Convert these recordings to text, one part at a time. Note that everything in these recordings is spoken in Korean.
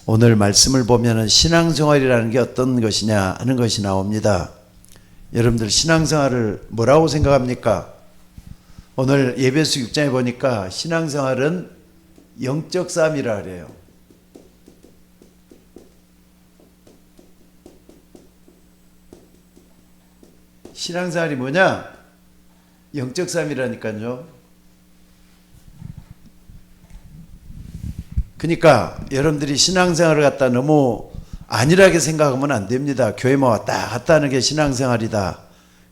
오늘 말씀을 보면은 신앙생활이라는 게 어떤 것이냐 하는 것이 나옵니다. 여러분들 신앙생활을 뭐라고 생각합니까? 오늘 예배서 6장에 보니까 신앙생활은 영적 싸움이라 그래요. 신앙생활이 뭐냐? 영적 싸움이라니까요. 그러니까 여러분들이 신앙생활을 갖다 너무 안일하게 생각하면 안 됩니다. 교회만 왔다 갔다 하는 게 신앙생활이다.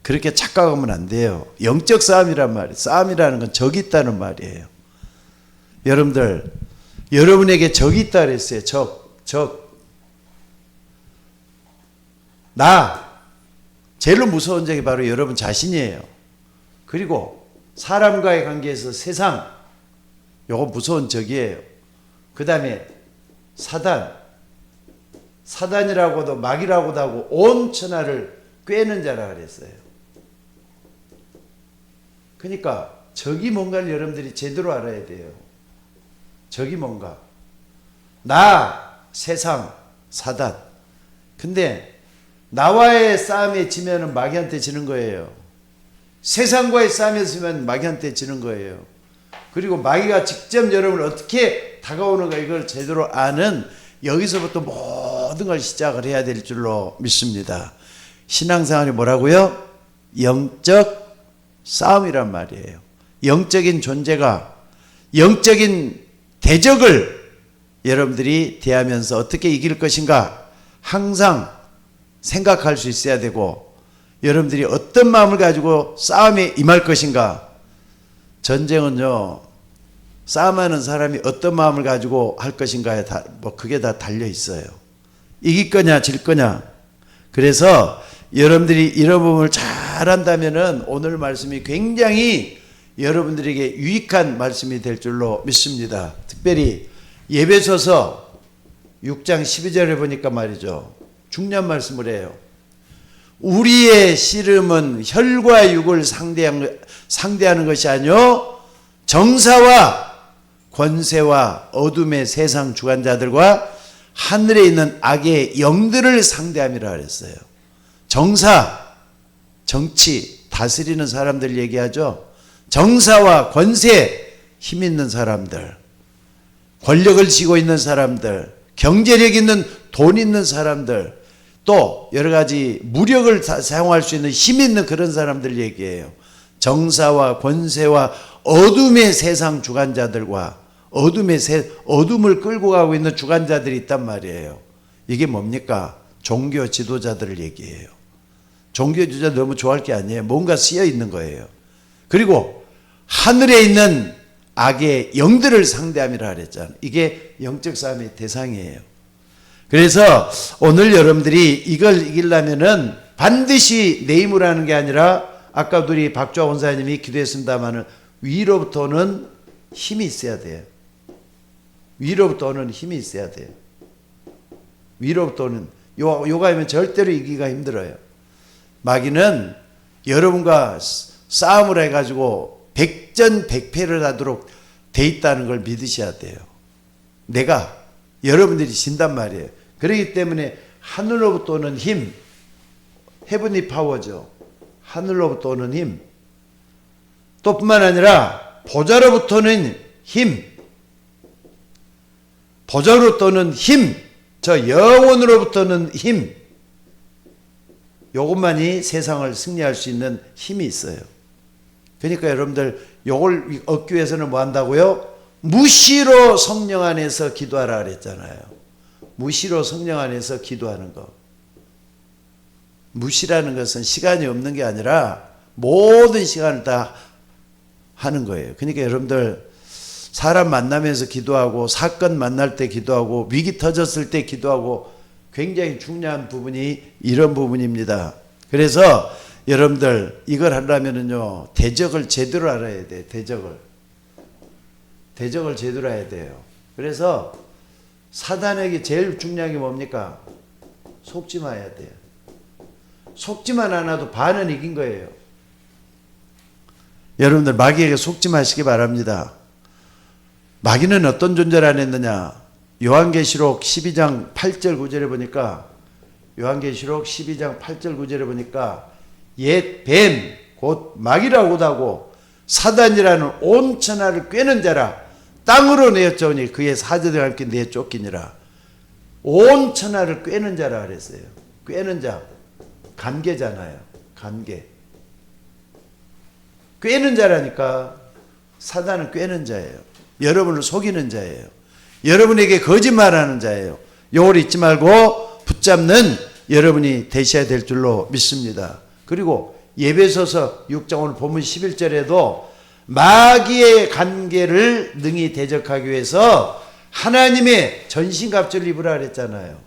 그렇게 착각하면 안 돼요. 영적 싸움이란 말이에요. 싸움이라는 건 적이 있다는 말이에요. 여러분들, 여러분에게 적이 있다 그랬어요. 적. 제일 무서운 적이 바로 여러분 자신이에요. 그리고 사람과의 관계에서 세상, 요거 무서운 적이에요. 그 다음에 사단이라고도 마귀라고도 하고 온 천하를 꿰는 자라 그랬어요. 그러니까 적이 뭔가를 여러분들이 제대로 알아야 돼요. 적이 뭔가. 세상, 사단. 근데 나와의 싸움에 지면은 마귀한테 지는 거예요. 세상과의 싸움에 지면 마귀한테 지는 거예요. 그리고 마귀가 직접 여러분을 어떻게 다가오는가 이걸 제대로 아는 여기서부터 모든 걸 시작을 해야 될 줄로 믿습니다. 신앙생활이 뭐라고요? 영적 싸움이란 말이에요. 영적인 존재가 영적인 대적을 여러분들이 대하면서 어떻게 이길 것인가 항상 생각할 수 있어야 되고, 여러분들이 어떤 마음을 가지고 싸움에 임할 것인가. 전쟁은요, 싸움하는 사람이 어떤 마음을 가지고 할 것인가에 그게 다 달려 있어요. 이길 거냐 질 거냐. 그래서 여러분들이 이런 부분을 잘 한다면은 오늘 말씀이 굉장히 여러분들에게 유익한 말씀이 될 줄로 믿습니다. 특별히 예배소서 6장 12절에 보니까 말이죠, 중요한 말씀을 해요. 우리의 씨름은 혈과 육을 상대하는 것이 아니요 정사와 권세와 어둠의 세상 주관자들과 하늘에 있는 악의 영들을 상대함이라 그랬어요. 정사, 정치, 다스리는 사람들 얘기하죠. 정사와 권세, 힘 있는 사람들, 권력을 쥐고 있는 사람들, 경제력 있는 돈 있는 사람들, 또 여러 가지 무력을 사용할 수 있는 힘 있는 그런 사람들 얘기해요. 정사와 권세와 어둠의 세상 주관자들과 어둠을 끌고 가고 있는 주관자들이 있단 말이에요. 이게 뭡니까? 종교 지도자들을 얘기해요. 종교 지도자 너무 좋아할 게 아니에요. 뭔가 쓰여 있는 거예요. 그리고 하늘에 있는 악의 영들을 상대함이라 그랬잖아요. 이게 영적 싸움의 대상이에요. 그래서 오늘 여러분들이 이걸 이기려면은 반드시 내 힘으로 하는 게 아니라, 아까 우리 박주아 원사님이 기도했습니다마는 위로부터 오는 힘이 있어야 돼요. 위로부터 오는 힘이 있어야 돼요. 위로부터 오는, 요가 하면 절대로 이기기가 힘들어요. 마귀는 여러분과 싸움을 해가지고 백전백패를 하도록 돼 있다는 걸 믿으셔야 돼요. 여러분들이 진단 말이에요. 그렇기 때문에 하늘로부터 오는 힘, 헤븐리 파워죠. 하늘로부터 오는 힘, 또 뿐만 아니라 보좌로부터 오는 힘, 보좌로부터 오는 힘, 저 영혼으로부터는 힘, 요것만이 세상을 승리할 수 있는 힘이 있어요. 그러니까 여러분들 요걸 얻기 위해서는 뭐 한다고요? 무시로 성령 안에서 기도하라 그랬잖아요. 무시로 성령 안에서 기도하는 거. 무시라는 것은 시간이 없는 게 아니라 모든 시간을 다 하는 거예요. 그러니까 여러분들 사람 만나면서 기도하고, 사건 만날 때 기도하고, 위기 터졌을 때 기도하고, 굉장히 중요한 부분이 이런 부분입니다. 그래서 여러분들 이걸 하려면은요, 대적을 제대로 알아야 돼요. 대적을 제대로 해야 돼요. 그래서 사단에게 제일 중요한 게 뭡니까? 속지 마야 돼요. 속지만 않아도 반은 이긴 거예요. 여러분들 마귀에게 속지 마시기 바랍니다. 마귀는 어떤 존재를 안 했느냐? 요한계시록 12장 8절 9절에 보니까 요한계시록 12장 8절 9절에 보니까 옛 뱀 곧 마귀라고도 하고 사단이라는 온 천하를 꿰는 자라 땅으로 내어쫓으니 그의 사제들과 함께 내쫓기니라. 온 천하를 꿰는 자라 그랬어요. 꿰는 자 관계잖아요. 관계. 꿰는 자라니까 사단은 꿰는 자예요. 여러분을 속이는 자예요. 여러분에게 거짓말하는 자예요. 요걸 잊지 말고 붙잡는 여러분이 되셔야 될 줄로 믿습니다. 그리고 예배소서 6장 오늘 본문 11절에도 마귀의 관계를 능히 대적하기 위해서 하나님의 전신갑주를 입으라 그랬잖아요.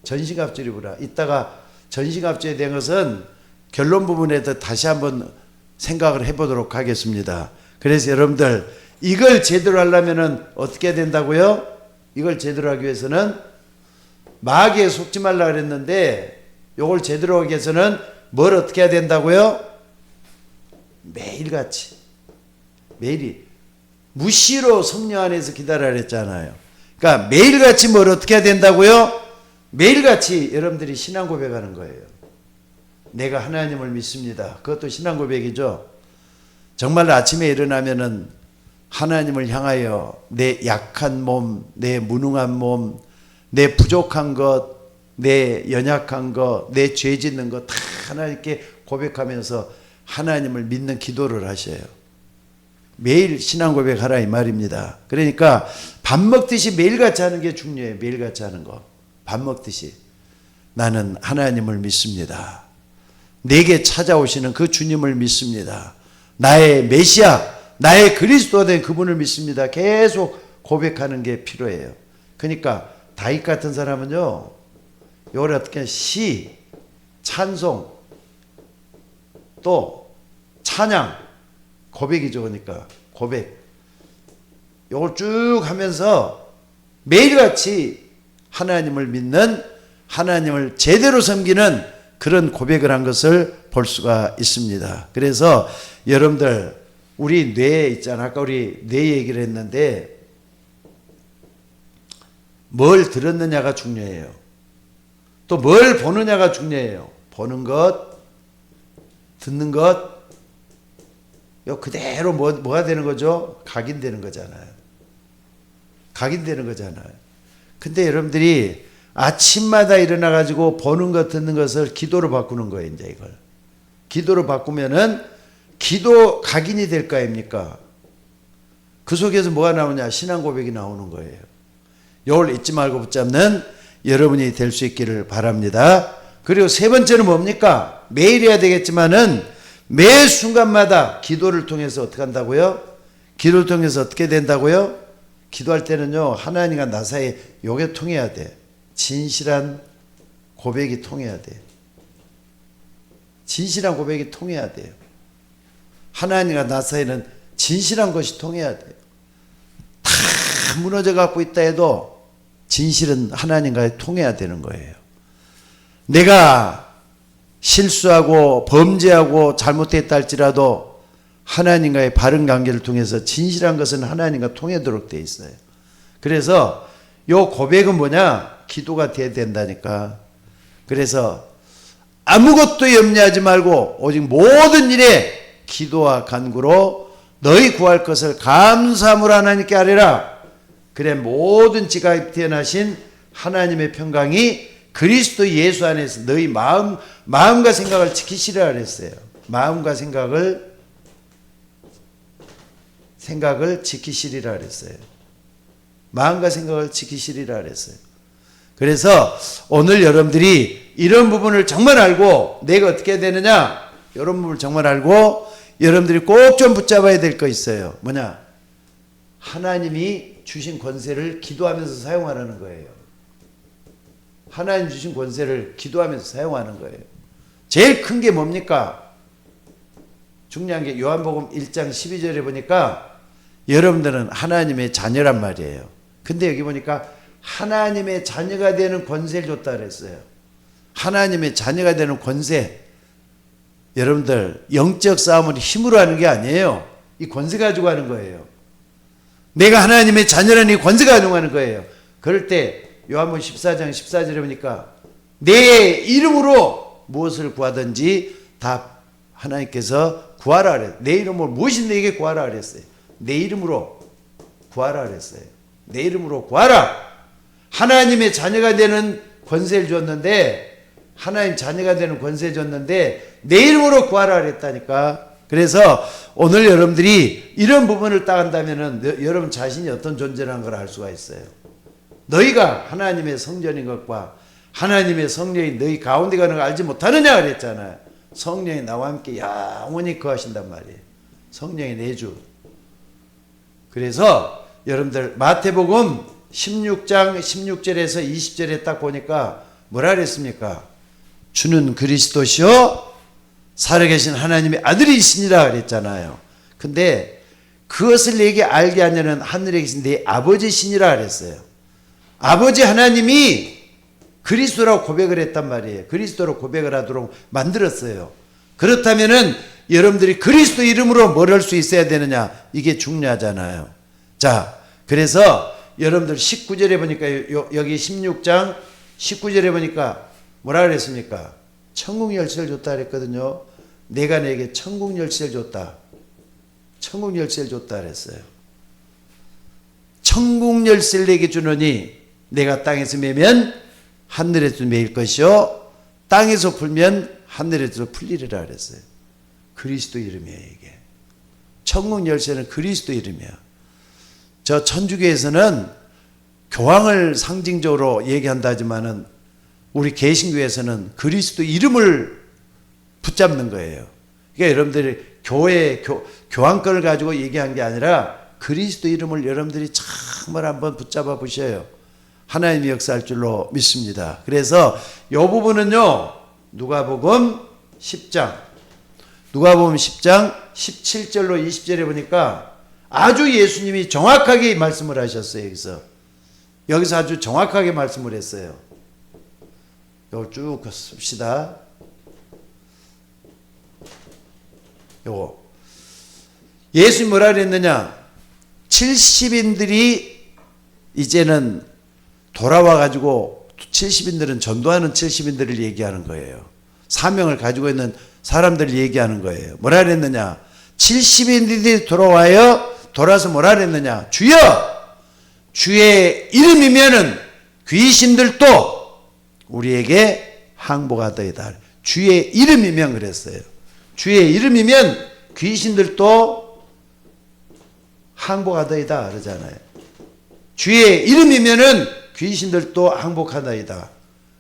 전신갑주를 입으라. 이따가 전신갑주에 대한 것은 결론 부분에서 다시 한번 생각을 해보도록 하겠습니다. 그래서 여러분들 이걸 제대로 하려면 어떻게 해야 된다고요? 이걸 제대로 하기 위해서는 마귀에 속지 말라 그랬는데 이걸 제대로 하기 위해서는 뭘 어떻게 해야 된다고요? 매일같이 매일이 무시로 성령 안에서 기다리라 그랬잖아요. 그러니까 매일같이 뭘 어떻게 해야 된다고요? 매일같이 여러분들이 신앙 고백하는 거예요. 내가 하나님을 믿습니다. 그것도 신앙 고백이죠. 정말 아침에 일어나면은 하나님을 향하여 내 약한 몸, 내 무능한 몸, 내 부족한 것, 내 연약한 것, 내 죄 짓는 것 다 하나님께 고백하면서 하나님을 믿는 기도를 하셔요. 매일 신앙 고백하라 이 말입니다. 그러니까 밥 먹듯이 매일같이 하는 게 중요해요. 매일같이 하는 거. 밥 먹듯이. 나는 하나님을 믿습니다. 내게 찾아오시는 그 주님을 믿습니다. 나의 메시아, 나의 그리스도 된 그분을 믿습니다. 계속 고백하는 게 필요해요. 그러니까 다윗 같은 사람은요, 이걸 어떻게 시, 찬송, 또 찬양, 고백이죠. 그러니까 고백. 이걸 쭉 하면서 매일같이 하나님을 믿는, 하나님을 제대로 섬기는 그런 고백을 한 것을 볼 수가 있습니다. 그래서 여러분들 우리 뇌 있잖아. 아까 우리 뇌 얘기를 했는데 뭘 들었느냐가 중요해요. 또 뭘 보느냐가 중요해요. 보는 것, 듣는 것, 요 그대로 뭐가 되는 거죠? 각인되는 거잖아요. 각인되는 거잖아요. 근데 여러분들이 아침마다 일어나가지고 보는 것, 듣는 것을 기도로 바꾸는 거예요, 이제 이걸. 기도로 바꾸면은 기도 각인이 될 거 아닙니까? 그 속에서 뭐가 나오냐? 신앙 고백이 나오는 거예요. 이걸 잊지 말고 붙잡는 여러분이 될 수 있기를 바랍니다. 그리고 세 번째는 뭡니까? 매일 해야 되겠지만은 매 순간마다 기도를 통해서 어떻게 한다고요? 기도를 통해서 어떻게 된다고요? 기도할 때는요, 하나님과 나 사이에 요게 통해야 돼. 진실한 고백이 통해야 돼. 진실한 고백이 통해야 돼요. 하나님과 나 사이는 진실한 것이 통해야 돼요. 다 무너져 갖고 있다 해도 진실은 하나님과 통해야 되는 거예요. 내가 실수하고 범죄하고 잘못했다 할지라도 하나님과의 바른 관계를 통해서 진실한 것은 하나님과 통하도록 되어 있어요. 그래서 요 고백은 뭐냐? 기도가 돼야 된다니까. 그래서 아무것도 염려하지 말고 오직 모든 일에 기도와 간구로 너희 구할 것을 감사함으로 하나님께 아뢰라. 그래 모든 지각이 태어나신 하나님의 평강이 그리스도 예수 안에서 너희 마음과 생각을 지키시라 그랬어요. 마음과 생각을 지키시리라 그랬어요. 마음과 생각을 지키시리라 그랬어요. 그래서 오늘 여러분들이 이런 부분을 정말 알고 내가 어떻게 해야 되느냐? 이런 부분을 정말 알고 여러분들이 꼭 좀 붙잡아야 될 거 있어요. 뭐냐? 하나님이 주신 권세를 기도하면서 사용하라는 거예요. 하나님 주신 권세를 기도하면서 사용하는 거예요. 제일 큰 게 뭡니까? 중요한 게 요한복음 1장 12절에 보니까 여러분들은 하나님의 자녀란 말이에요. 근데 여기 보니까 하나님의 자녀가 되는 권세를 줬다 그랬어요. 하나님의 자녀가 되는 권세. 여러분들 영적 싸움을 힘으로 하는 게 아니에요. 이 권세 가지고 하는 거예요. 내가 하나님의 자녀라니 권세가 능하는 거예요. 그럴 때 요한복음 14장 14절에 보니까 내 이름으로 무엇을 구하든지 다 하나님께서 구하라 그랬어요. 내 이름으로 무엇이 내게 구하라 그랬어요. 내 이름으로 구하라 그랬어요. 내 이름으로 구하라. 하나님의 자녀가 되는 권세를 줬는데, 하나님 자녀가 되는 권세 줬는데 내 이름으로 구하라 그랬다니까. 그래서 오늘 여러분들이 이런 부분을 따간다면은 여러분 자신이 어떤 존재라는 걸 알 수가 있어요. 너희가 하나님의 성전인 것과 하나님의 성령이 너희 가운데 가는 걸 알지 못하느냐 그랬잖아요. 성령이 나와 함께 영원히 거하신단 말이에요. 성령의 내주. 그래서 여러분들 마태복음 16장 16절에서 20절에 딱 보니까 뭐라 그랬습니까? 주는 그리스도시요 살아계신 하나님의 아들이시니라 그랬잖아요. 근데 그것을 내게 알게 하려는 하늘에 계신 내 아버지시니라 그랬어요. 아버지 하나님이 그리스도라고 고백을 했단 말이에요. 그리스도로 고백을 하도록 만들었어요. 그렇다면은 여러분들이 그리스도 이름으로 뭘 할 수 있어야 되느냐? 이게 중요하잖아요. 자, 그래서 여러분들 19절에 보니까 여기 16장 19절에 보니까 뭐라 그랬습니까? 천국 열쇠를 줬다 그랬거든요. 내가 내게 천국 열쇠를 줬다. 천국 열쇠를 줬다 그랬어요. 천국 열쇠를 내게 주노니 내가 땅에서 매면 하늘에서 매일 것이요 땅에서 풀면 하늘에서 풀리리라 그랬어요. 그리스도 이름이에요, 이게. 천국 열쇠는 그리스도 이름이야. 저 천주교에서는 교황을 상징적으로 얘기한다 하지만은 우리 개신교에서는 그리스도 이름을 붙잡는 거예요. 그러니까 여러분들이 교황권을 가지고 얘기한 게 아니라 그리스도 이름을 여러분들이 정말 한번 붙잡아 보셔요. 하나님이 역사할 줄로 믿습니다. 그래서 이 부분은요, 누가복음 10장 17절로 20절에 보니까 아주 예수님이 정확하게 말씀을 하셨어요. 여기서 아주 정확하게 말씀을 했어요. 이걸 쭉 씁시다. 요거. 예수님이 뭐라 그랬느냐? 70인들이 이제는 돌아와가지고 70인들은 전도하는 70인들을 얘기하는 거예요. 사명을 가지고 있는 사람들을 얘기하는 거예요. 뭐라 그랬느냐? 70인들이 돌아서 뭐라 그랬느냐? 주여! 주의 이름이면은 귀신들도 우리에게 항복하더이다. 주의 이름이면 그랬어요. 주의 이름이면 귀신들도 항복하더이다 그러잖아요. 주의 이름이면은 귀신들도 항복하더이다.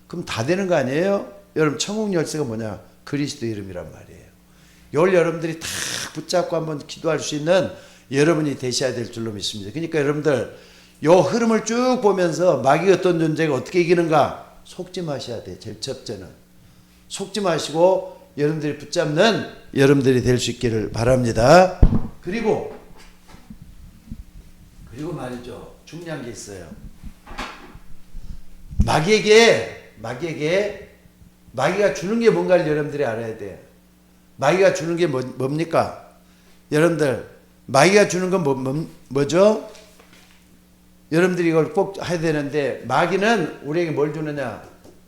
그럼 다 되는 거 아니에요? 여러분 천국 열쇠가 뭐냐? 그리스도 이름이란 말이에요. 이걸 여러분들이 다 붙잡고 한번 기도할 수 있는 여러분이 되셔야 될 줄로 믿습니다. 그러니까 여러분들 요 흐름을 쭉 보면서 마귀가 어떤 존재가 어떻게 이기는가 속지 마셔야 돼요. 제일 첫째는 속지 마시고 여러분들이 붙잡는 여러분들이 될 수 있기를 바랍니다. 그리고 말이죠, 중요한 게 있어요. 마귀가 주는 게 뭔가를 여러분들이 알아야 돼요. 마귀가 주는 게 뭡니까? 여러분들 마귀가 주는 건 뭐죠? 여러분들이 이걸 꼭 해야 되는데, 마귀는 우리에게 뭘 주느냐?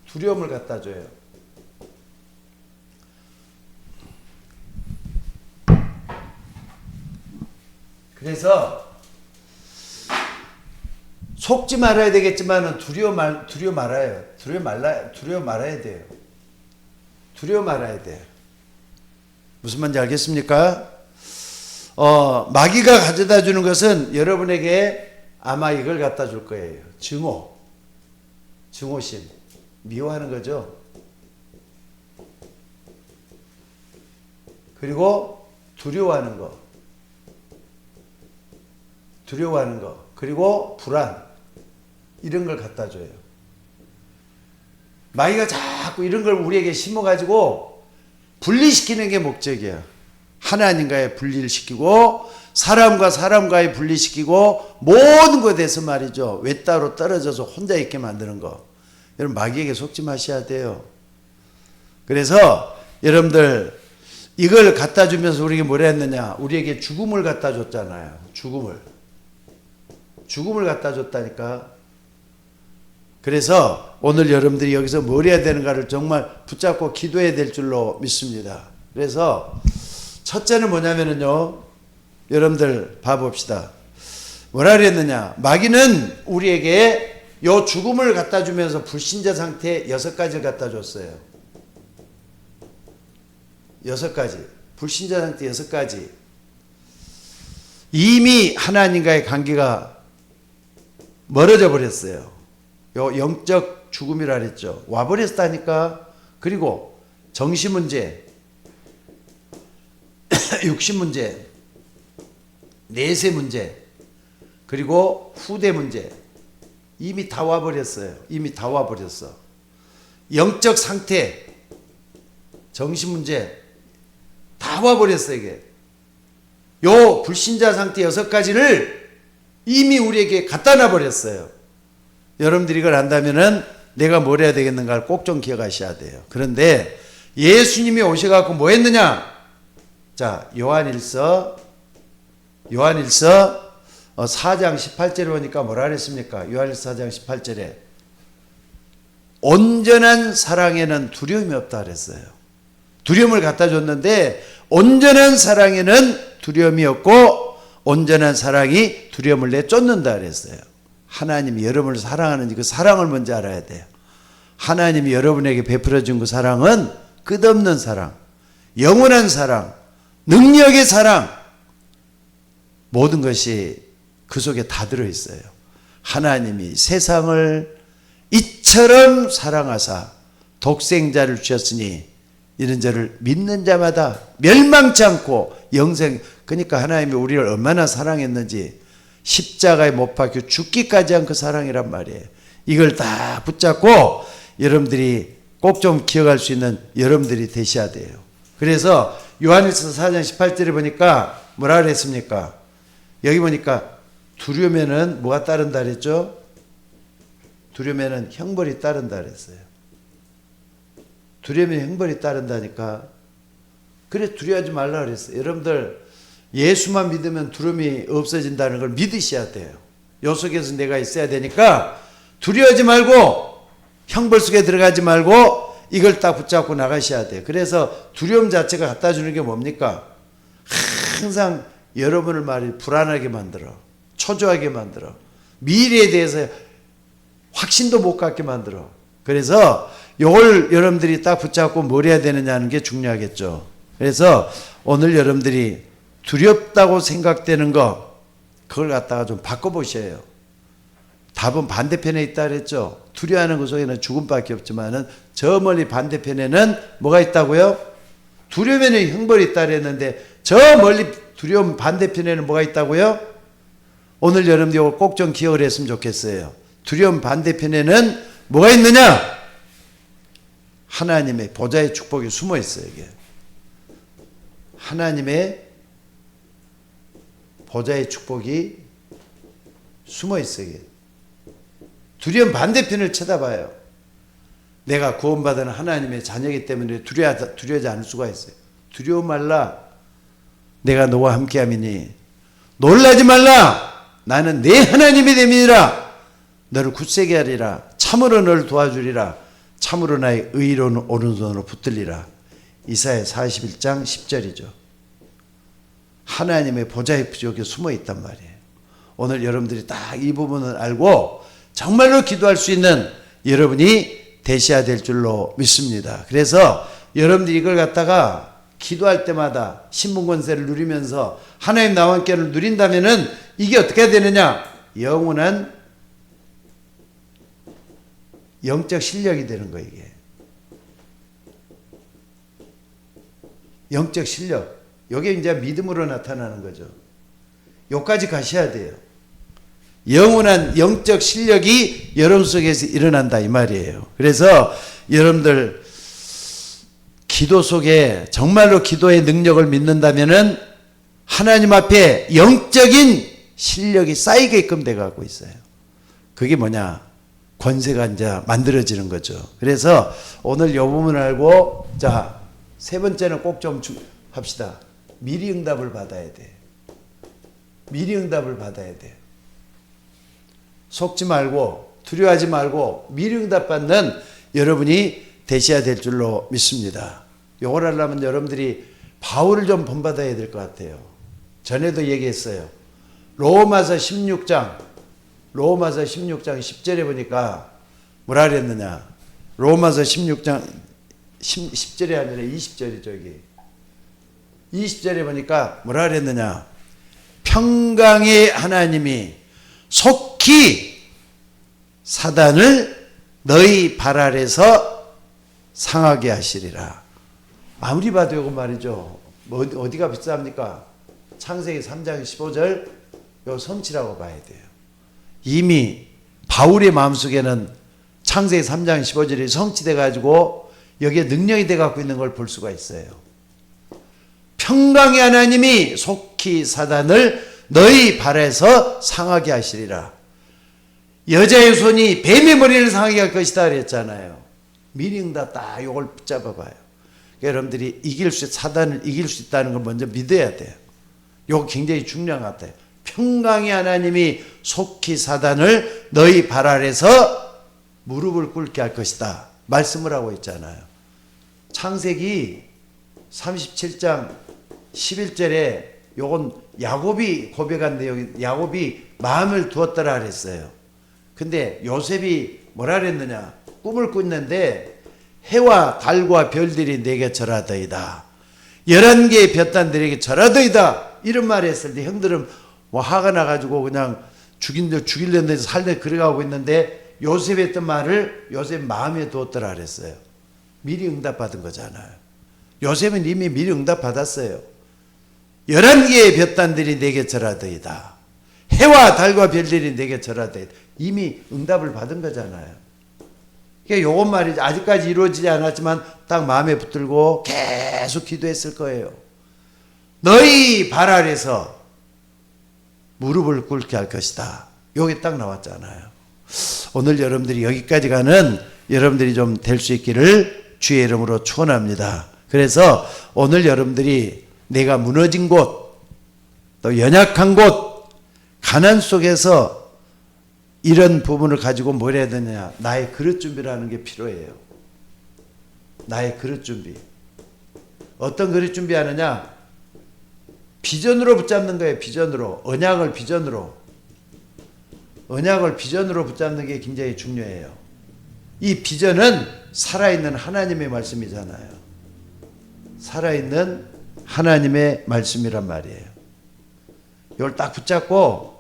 두려움을 갖다 줘요. 그래서 속지 말아야 되겠지만 두려워 말아야 돼요. 두려워 말아야 돼요. 무슨 말인지 알겠습니까? 마귀가 가져다 주는 것은 여러분에게 아마 이걸 갖다 줄 거예요. 증오심, 미워하는 거죠. 그리고 두려워하는 거, 그리고 불안, 이런 걸 갖다 줘요. 마귀가 자꾸 이런 걸 우리에게 심어가지고 분리시키는 게 목적이야. 하나님과의 분리를 시키고 사람과 사람과의 분리시키고 모든 것에 대해서 말이죠, 외따로 떨어져서 혼자 있게 만드는 거. 여러분 마귀에게 속지 마셔야 돼요. 그래서 여러분들 이걸 갖다 주면서 우리에게 뭐라 했느냐? 우리에게 죽음을 갖다 줬잖아요. 죽음을. 죽음을 갖다 줬다니까. 그래서 오늘 여러분들이 여기서 뭘 해야 되는가를 정말 붙잡고 기도해야 될 줄로 믿습니다. 그래서 첫째는 뭐냐면요, 여러분들 봐봅시다. 뭐라 그랬느냐? 마귀는 우리에게 요 죽음을 갖다 주면서 불신자 상태 6가지를 갖다 줬어요. 6가지. 불신자 상태 6가지. 이미 하나님과의 관계가 멀어져 버렸어요. 요 영적 죽음이라 그랬죠. 와버렸다니까. 그리고 정신 문제, 육신 문제, 내세 문제, 그리고 후대 문제, 이미 다 와버렸어요. 이미 다 와버렸어. 영적 상태, 정신 문제 다 와버렸어. 이게 요 불신자 상태 6가지를 이미 우리에게 갖다 놔버렸어요. 여러분들이 이걸 안다면은 내가 뭘 해야 되겠는가를 꼭 좀 기억하셔야 돼요. 그런데 예수님이 오셔갖고 뭐 했느냐? 자, 요한일서 4장 18절에 보니까 뭐라 그랬습니까? 요한일서 4장 18절에 온전한 사랑에는 두려움이 없다 그랬어요. 두려움을 갖다 줬는데 온전한 사랑에는 두려움이 없고 온전한 사랑이 두려움을 내쫓는다 그랬어요. 하나님이 여러분을 사랑하는지 그 사랑을 먼저 알아야 돼요. 하나님이 여러분에게 베풀어 준 그 사랑은 끝없는 사랑, 영원한 사랑, 능력의 사랑, 모든 것이 그 속에 다 들어있어요. 하나님이 세상을 이처럼 사랑하사 독생자를 주셨으니 이런 자를 믿는 자마다 멸망치 않고 영생. 그러니까 하나님이 우리를 얼마나 사랑했는지 십자가에 못 박혀 죽기까지 한 그 사랑이란 말이에요. 이걸 다 붙잡고 여러분들이 꼭 좀 기억할 수 있는 여러분들이 되셔야 돼요. 그래서 요한일서 4장 18절에 보니까 뭐라 그랬습니까? 여기 보니까 두려움에는 뭐가 따른다 그랬죠? 두려움에는 형벌이 따른다 그랬어요. 두려움에 형벌이 따른다니까. 그래 두려워하지 말라 그랬어요. 여러분들 예수만 믿으면 두려움이 없어진다는 걸 믿으셔야 돼요. 요 속에서 내가 있어야 되니까 두려워하지 말고 형벌 속에 들어가지 말고 이걸 딱 붙잡고 나가셔야 돼요. 그래서 두려움 자체가 갖다 주는 게 뭡니까? 항상 여러분을 말이 불안하게 만들어, 초조하게 만들어, 미래에 대해서 확신도 못 갖게 만들어. 그래서 이걸 여러분들이 딱 붙잡고 뭘 해야 되느냐는 게 중요하겠죠. 그래서 오늘 여러분들이 두렵다고 생각되는 거, 그걸 갖다가 좀 바꿔보셔요. 답은 반대편에 있다 그랬죠. 두려워하는 그 속에는 죽음밖에 없지만은 저 멀리 반대편에는 뭐가 있다고요? 두려움에는 형벌이 있다 그랬는데 저 멀리 두려움 반대편에는 뭐가 있다고요? 오늘 여러분들 이걸 꼭 좀 기억을 했으면 좋겠어요. 두려움 반대편에는 뭐가 있느냐? 하나님의 보좌의 축복이 숨어 있어요. 이게 하나님의 보좌의 축복이 숨어 있어요. 이게 두려움 반대편을 쳐다봐요. 내가 구원받은 하나님의 자녀이기 때문에 두려워하지 않을 수가 있어요. 두려워 말라. 내가 너와 함께함이니 놀라지 말라. 나는 내 하나님이 됨이니라. 너를 굳세게 하리라. 참으로 너를 도와주리라. 참으로 나의 의로운 오른손으로 붙들리라. 이사야 41장 10절이죠. 하나님의 보좌의 부족에 숨어 있단 말이에요. 오늘 여러분들이 딱 이 부분을 알고 정말로 기도할 수 있는 여러분이 되셔야 될 줄로 믿습니다. 그래서 여러분들이 이걸 갖다가 기도할 때마다 신분권세를 누리면서 하나님 나와 함께를 누린다면은 이게 어떻게 되느냐? 영원한 영적 실력이 되는 거예요. 이게 영적 실력. 이게 이제 믿음으로 나타나는 거죠. 여기까지 가셔야 돼요. 영원한 영적 실력이 여러분 속에서 일어난다 이 말이에요. 그래서 여러분들 기도 속에 정말로 기도의 능력을 믿는다면은 하나님 앞에 영적인 실력이 쌓이게끔 돼가고 있어요. 그게 뭐냐? 권세가 이제 만들어지는 거죠. 그래서 오늘 이 부분을 알고 자, 세 번째는 꼭 좀 합시다. 미리 응답을 받아야 돼. 미리 응답을 받아야 돼. 속지 말고 두려워하지 말고 미리 응답받는 여러분이 되셔야 될 줄로 믿습니다. 요걸 하려면 여러분들이 바울을 좀 본받아야 될 것 같아요. 전에도 얘기했어요. 로마서 16장 10절에 보니까 뭐라 그랬느냐. 로마서 16장 10절이 아니라 20절이 저기 20절에 보니까 뭐라 그랬느냐. 평강의 하나님이 속히 사단을 너희 발 아래서 상하게 하시리라. 아무리 봐도 이거 말이죠. 뭐 어디가 비쌉니까? 창세기 3장 15절 요 성취라고 봐야 돼요. 이미 바울의 마음속에는 창세기 3장 15절이 성취돼 가지고 여기에 능력이 돼 갖고 있는 걸 볼 수가 있어요. 평강의 하나님이 속히 사단을 너희 발에서 상하게 하시리라. 여자의 손이 뱀의 머리를 상하게 할 것이다 그랬잖아요. 미리 응답 딱 이걸 붙잡아 봐요. 여러분들이 사단을 이길 수 있다는 걸 먼저 믿어야 돼요. 이거 굉장히 중요한 것 같아요. 평강의 하나님이 속히 사단을 너희 발 아래서 무릎을 꿇게 할 것이다. 말씀을 하고 있잖아요. 창세기 37장 11절에 요건 야곱이 고백한 내용이 야곱이 마음을 두었더라 그랬어요. 근데 요셉이 뭐라 그랬느냐. 꿈을 꿨는데 해와 달과 별들이 내게 절하더이다. 11개의 볕단들에게 절하더이다. 이런 말을 했을 때 형들은 뭐 화가 나가지고 그냥 죽이려는 데서 살려 그래가고 있는데 요셉이 했던 말을 요셉 마음에 두었더라 그랬어요. 미리 응답받은 거잖아요. 요셉은 이미 미리 응답받았어요. 11개의 볕단들이 내게 절하더이다. 해와 달과 별들이 내게 절하더이다. 이미 응답을 받은 거잖아요. 그러니까 요것 말이지 아직까지 이루어지지 않았지만 딱 마음에 붙들고 계속 기도했을 거예요. 너희 발 아래서 무릎을 꿇게 할 것이다. 여기 딱 나왔잖아요. 오늘 여러분들이 여기까지 가는 여러분들이 좀 될 수 있기를 주의 이름으로 축원합니다. 그래서 오늘 여러분들이 내가 무너진 곳, 또 연약한 곳, 가난 속에서 이런 부분을 가지고 뭘 해야 되느냐. 나의 그릇 준비라는 게 필요해요. 나의 그릇 준비. 어떤 그릇 준비하느냐. 비전으로 붙잡는 거예요. 비전으로. 언약을 비전으로. 언약을 비전으로 붙잡는 게 굉장히 중요해요. 이 비전은 살아있는 하나님의 말씀이잖아요. 살아있는 하나님의 말씀이란 말이에요. 이걸 딱 붙잡고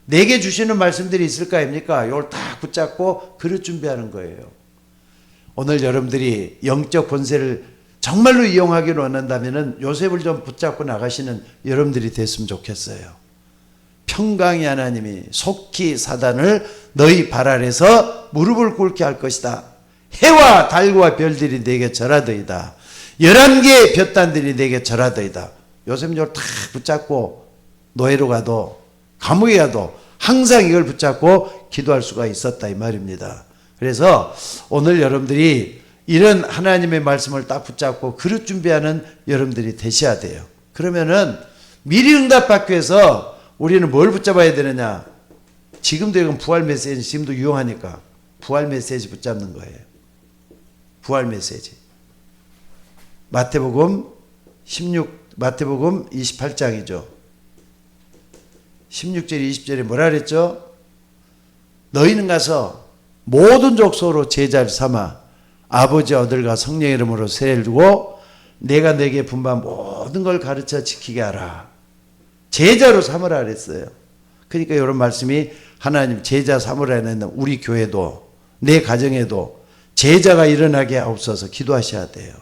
내게 주시는 말씀들이 있을 거 아닙니까? 이걸 딱 붙잡고 그릇 준비하는 거예요. 오늘 여러분들이 영적 권세를 정말로 이용하기를 원한다면 요셉을 좀 붙잡고 나가시는 여러분들이 됐으면 좋겠어요. 평강의 하나님이 속히 사단을 너희 발 아래서 무릎을 꿇게 할 것이다. 해와 달과 별들이 내게 절하더이다. 11개의 볕단들이 내게 절하더이다. 요셉은 이걸 다 붙잡고 노예로 가도 감옥에 가도 항상 이걸 붙잡고 기도할 수가 있었다 이 말입니다. 그래서 오늘 여러분들이 이런 하나님의 말씀을 딱 붙잡고 그릇 준비하는 여러분들이 되셔야 돼요. 그러면은 미리 응답받기 위해서 우리는 뭘 붙잡아야 되느냐. 지금도 이건 부활 메시지 지금도 유용하니까 부활 메시지 붙잡는 거예요. 부활 메시지. 마태복음 28장이죠. 16절 20절에 뭐라 그랬죠? 너희는 가서 모든 족속으로 제자를 삼아 아버지 아들과 성령의 이름으로 세례를 두고 내가 내게 분부한 모든 걸 가르쳐 지키게 하라. 제자로 삼으라 그랬어요. 그러니까 이런 말씀이 하나님 제자 삼으라 했는데 우리 교회도 내 가정에도 제자가 일어나게 하옵소서 기도하셔야 돼요.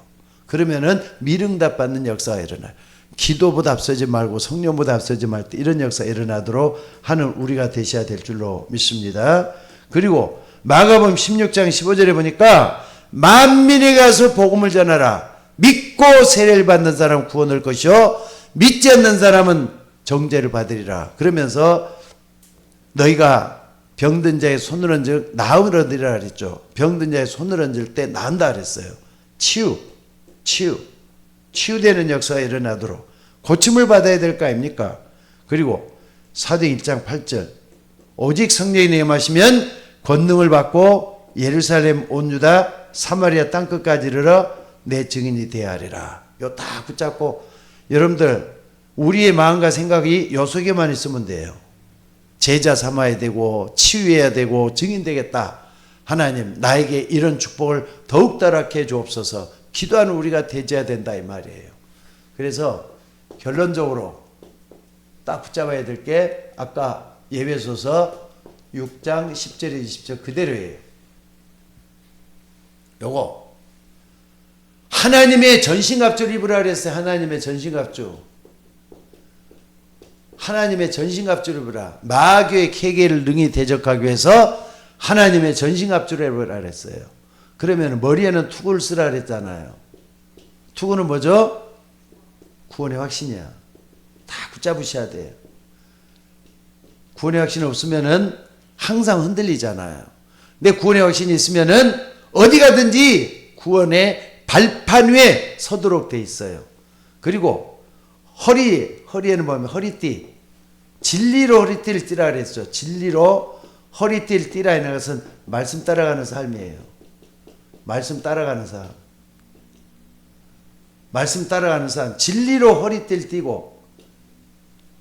그러면은 미응답 받는 역사가 일어나요. 기도보다 앞서지 말고 성령보다 앞서지 말 때 이런 역사가 일어나도록 하는 우리가 되셔야 될 줄로 믿습니다. 그리고 마가복음 16장 15절에 보니까 만민에 가서 복음을 전하라. 믿고 세례를 받는 사람은 구원할 것이요 믿지 않는 사람은 정죄를 받으리라. 그러면서 너희가 병든 자의 손을 얹을 나음을 얻으리라 그랬죠. 병든 자의 손을 얹을 때 나은다 그랬어요. 치유되는 역사가 일어나도록 고침을 받아야 될 거 아닙니까? 그리고 사도행 1장 8절 오직 성령이 임하시면 권능을 받고 예루살렘 온 유다 사마리아 땅끝까지 이르러 내 증인이 되어야 하리라. 요 딱 붙잡고 여러분들 우리의 마음과 생각이 요 속에만 있으면 돼요. 제자 삼아야 되고 치유해야 되고 증인 되겠다. 하나님 나에게 이런 축복을 더욱 따르게 주옵소서. 기도하는 우리가 되어야 된다 이 말이에요. 그래서 결론적으로 딱 붙잡아야 될 게 아까 에베소서 6장 10절에 20절 그대로예요. 요거 하나님의 전신갑주를 입으라 그랬어요. 하나님의 전신갑주. 하나님의 전신갑주를 입으라. 마귀의 계계를 능히 대적하기 위해서 하나님의 전신갑주를 입으라 그랬어요. 그러면 머리에는 투구를 쓰라 그랬잖아요. 투구는 뭐죠? 구원의 확신이야. 다 붙잡으셔야 돼요. 구원의 확신이 없으면은 항상 흔들리잖아요. 근데 구원의 확신이 있으면은 어디 가든지 구원의 발판 위에 서도록 돼 있어요. 그리고 허리에는 보면 허리띠. 진리로 허리띠를 띠라 그랬죠. 진리로 허리띠를 띠라 하는 것은 말씀 따라가는 삶이에요. 말씀 따라가는 삶. 말씀 따라가는 삶. 진리로 허리띠를 띠고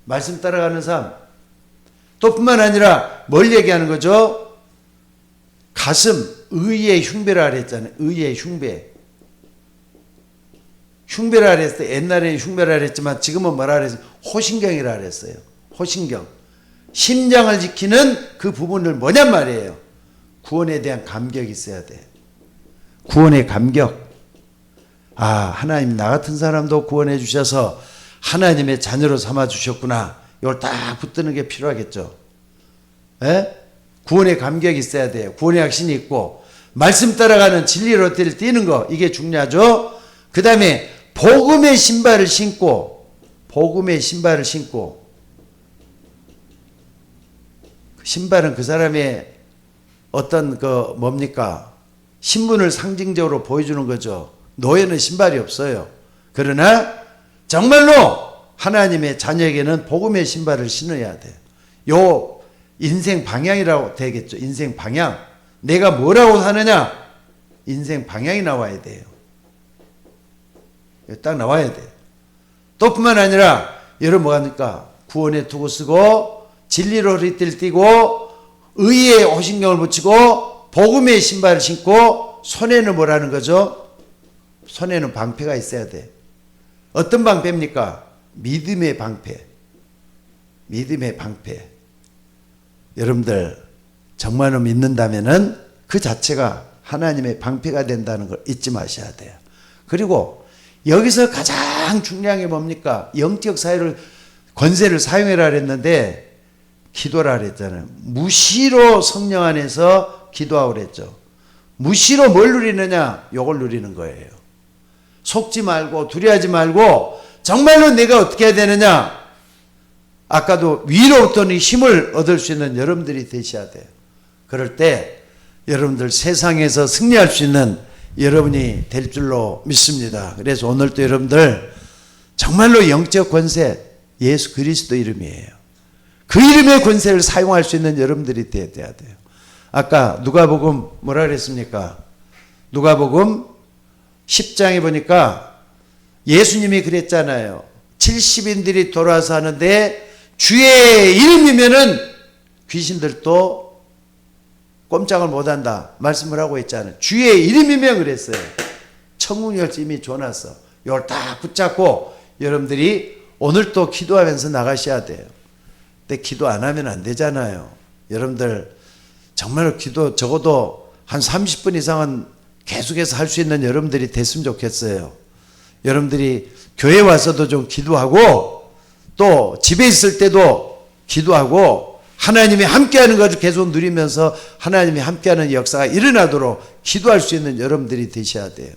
말씀 따라가는 삶. 또 뿐만 아니라 뭘 얘기하는 거죠? 가슴, 의의 흉배라 그랬잖아요. 의의 흉배. 흉배라 그랬어요. 옛날에 흉배라 그랬지만 지금은 뭐라 그랬어요? 호신경이라 그랬어요. 호신경. 심장을 지키는 그 부분을 뭐냔 말이에요. 구원에 대한 감격이 있어야 돼. 구원의 감격. 아, 하나님 나 같은 사람도 구원해 주셔서 하나님의 자녀로 삼아 주셨구나. 이걸 딱 붙드는 게 필요하겠죠. 에? 구원의 감격이 있어야 돼요. 구원의 확신이 있고 말씀 따라가는 진리로 뛰는 거 이게 중요하죠. 그 다음에 복음의 신발을 신고 신발은 그 사람의 어떤 그 뭡니까? 신분을 상징적으로 보여주는 거죠. 노예는 신발이 없어요. 그러나 정말로 하나님의 자녀에게는 복음의 신발을 신어야 돼요. 요 인생 방향이라고 되겠죠. 인생 방향. 내가 뭐라고 사느냐? 인생 방향이 나와야 돼요. 딱 나와야 돼요. 또 뿐만 아니라 여러분 뭐합니까? 구원의 투구 쓰고 진리로 허리띠를 띠고 의의 호신경을 붙이고 복음의 신발을 신고 손에는 뭐라는 거죠? 손에는 방패가 있어야 돼. 어떤 방패입니까? 믿음의 방패. 믿음의 방패. 여러분들 정말로 믿는다면은 그 자체가 하나님의 방패가 된다는 걸 잊지 마셔야 돼요. 그리고 여기서 가장 중요한 게 뭡니까? 영적 사회를 권세를 사용해라 그랬는데 기도라 그랬잖아요. 무시로 성령 안에서 기도하고 그랬죠. 무시로 뭘 누리느냐? 요걸 누리는 거예요. 속지 말고 두려워하지 말고 정말로 내가 어떻게 해야 되느냐? 아까도 위로부터는 힘을 얻을 수 있는 여러분들이 되셔야 돼요. 그럴 때 여러분들 세상에서 승리할 수 있는 여러분이 될 줄로 믿습니다. 그래서 오늘도 여러분들 정말로 영적 권세 예수 그리스도 이름이에요. 그 이름의 권세를 사용할 수 있는 여러분들이 되어야 돼요. 아까 누가복음 뭐라 그랬습니까? 누가복음 10장에 보니까 예수님이 그랬잖아요. 70인들이 돌아와서 하는데 주의 이름이면은 귀신들도 꼼짝을 못한다 말씀을 하고 있잖아요. 주의 이름이면 그랬어요. 천국 열심히 줘놨어. 이걸 딱 붙잡고 여러분들이 오늘 또 기도하면서 나가셔야 돼요. 근데 기도 안 하면 안 되잖아요. 여러분들 정말 기도 적어도 한 30분 이상은 계속해서 할 수 있는 여러분들이 됐으면 좋겠어요. 여러분들이 교회 와서도 좀 기도하고 또 집에 있을 때도 기도하고 하나님이 함께하는 것을 계속 누리면서 하나님이 함께하는 역사가 일어나도록 기도할 수 있는 여러분들이 되셔야 돼요.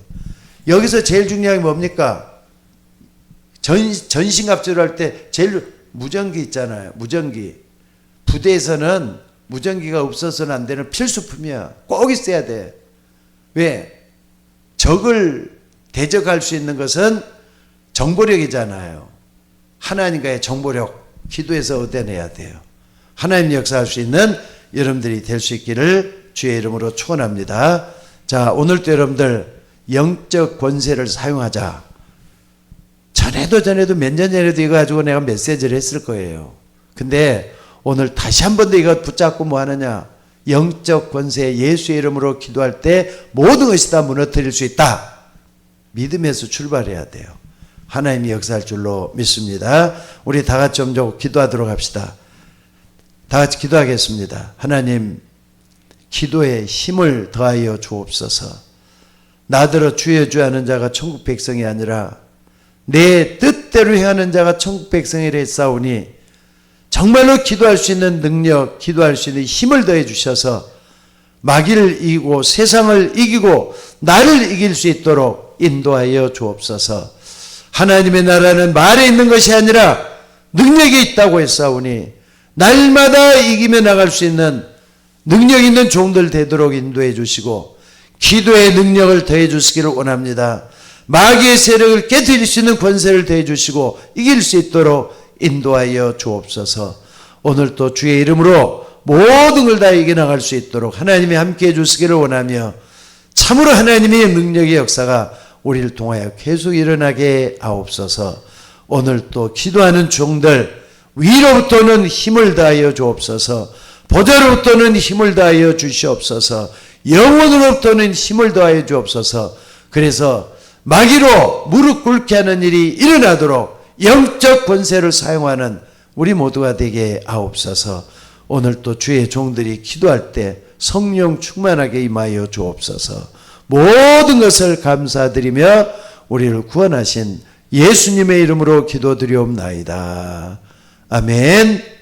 여기서 제일 중요한 게 뭡니까? 전신갑주를 할 때 제일 무전기 있잖아요. 무전기. 부대에서는 무전기가 없어서는 안 되는 필수품이야. 꼭 있어야 돼. 왜? 적을 대적할 수 있는 것은 정보력이잖아요. 하나님과의 정보력, 기도에서 얻어내야 돼요. 하나님 역사할 수 있는 여러분들이 될 수 있기를 주의 이름으로 축원합니다. 자, 오늘도 여러분들 영적 권세를 사용하자. 전에도 몇 년 전에도 이거 가지고 내가 메시지를 했을 거예요. 근데 오늘 다시 한 번 더 이거 붙잡고 뭐 하느냐? 영적 권세, 예수의 이름으로 기도할 때 모든 것이 다 무너뜨릴 수 있다. 믿음에서 출발해야 돼요. 하나님이 역사할 줄로 믿습니다. 우리 다 같이 좀 기도하도록 합시다. 다 같이 기도하겠습니다. 하나님, 기도에 힘을 더하여 주옵소서. 나더러 주여 주여 하는 자가 천국 백성이 아니라 내 뜻대로 행하는 자가 천국 백성이라 했사오니 정말로 기도할 수 있는 능력, 기도할 수 있는 힘을 더해 주셔서 마귀를 이기고 세상을 이기고 나를 이길 수 있도록 인도하여 주옵소서. 하나님의 나라는 말에 있는 것이 아니라 능력이 있다고 했사오니 날마다 이기며 나갈 수 있는 능력 있는 종들 되도록 인도해 주시고 기도의 능력을 더해 주시기를 원합니다. 마귀의 세력을 깨뜨릴 수 있는 권세를 더해 주시고 이길 수 있도록 인도하여 주옵소서. 오늘 또 주의 이름으로 모든 걸 다 이겨나갈 수 있도록 하나님이 함께해 주시기를 원하며 참으로 하나님의 능력의 역사가 우리를 통하여 계속 일어나게 하옵소서. 오늘 또 기도하는 종들 위로부터는 힘을 다하여 주옵소서. 보좌로부터는 힘을 다하여 주시옵소서. 영혼으로부터는 힘을 다하여 주옵소서. 그래서 마귀로 무릎 꿇게 하는 일이 일어나도록 영적 권세를 사용하는 우리 모두가 되게 하옵소서. 오늘 또 주의 종들이 기도할 때 성령 충만하게 임하여 주옵소서. 모든 것을 감사드리며 우리를 구원하신 예수님의 이름으로 기도드리옵나이다. 아멘.